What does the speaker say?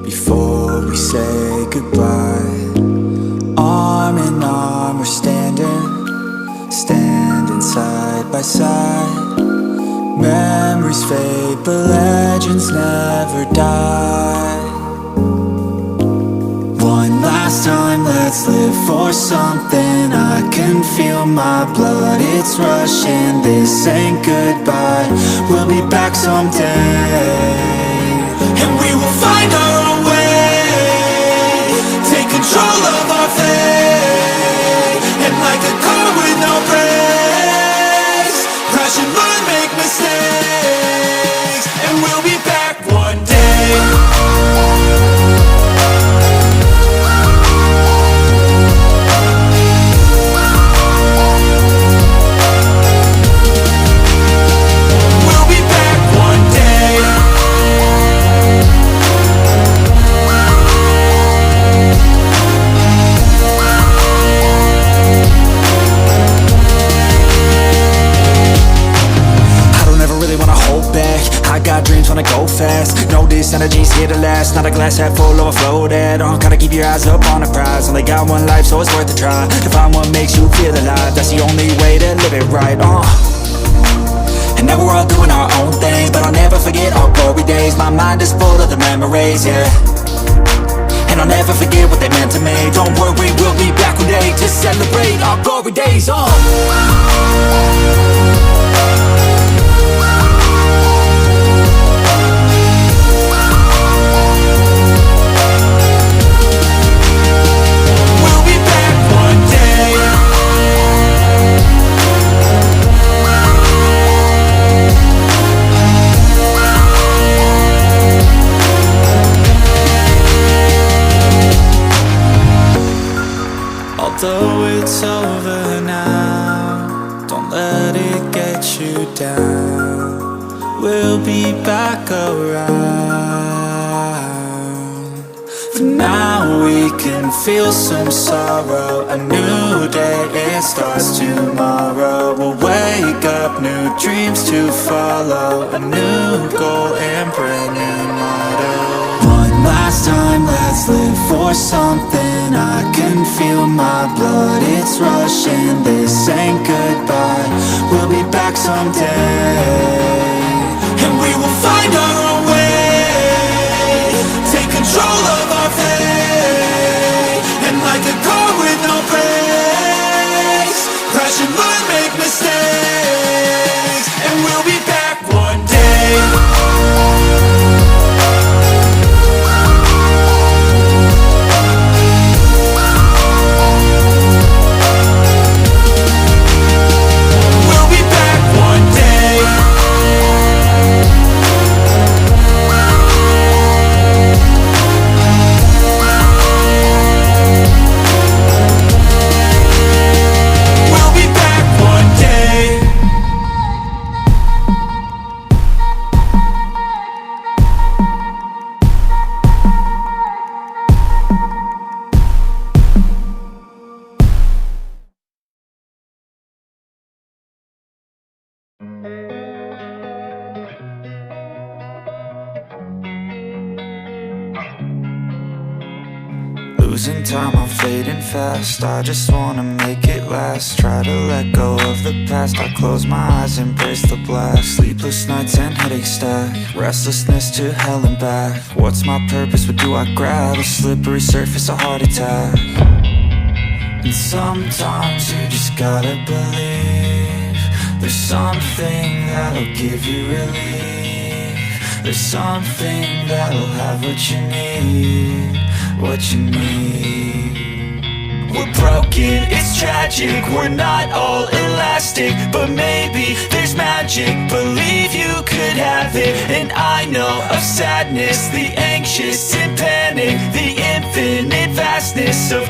before we say goodbye. Arm in arm we're standing side by side. Memories fade but legends never die. One last time, let's live for something. I can feel my blood, it's rushing. This ain't goodbye, we'll be back someday. And we will find our own way, take control of our fate. And like a car with no brakes, crash and learn, make mistakes. And we'll be back one day. I got dreams, wanna go fast. Know this energy's here to last. Not a glass half full, overflow that. Gotta keep your eyes up on the prize. Only got one life, so it's worth a try. To find what makes you feel alive, that's the only way to live it right. And now we're all doing our own thing, but I'll never forget our glory days. My mind is full of the memories, yeah. And I'll never forget what they meant to me. Don't worry, we'll be back one day to celebrate our glory days. Although it's over now, don't let it get you down. We'll be back around. For now we can feel some sorrow. A new day, it starts tomorrow. We'll wake up, new dreams to follow. A new goal and brand new motto. One last time, let's live for something. I can feel my blood, it's rushing. This ain't goodbye, we'll be back someday. And we will find our own way, take control of our fate. And like a car with no brakes, crash and learn, make mistakes. And we'll be back one day. Losing time, I'm fading fast. I just wanna make it last. Try to let go of the past. I close my eyes, embrace the blast. Sleepless nights and headaches stack. Restlessness to hell and back. What's my purpose, what do I grab? A slippery surface, a heart attack. And sometimes you just gotta believe there's something that'll give you relief. There's something that'll have what you need, what you need. We're broken, it's tragic, we're not all elastic. But maybe there's magic, believe you could have it. And I know of sadness, the anxious and panic, the infinite vastness of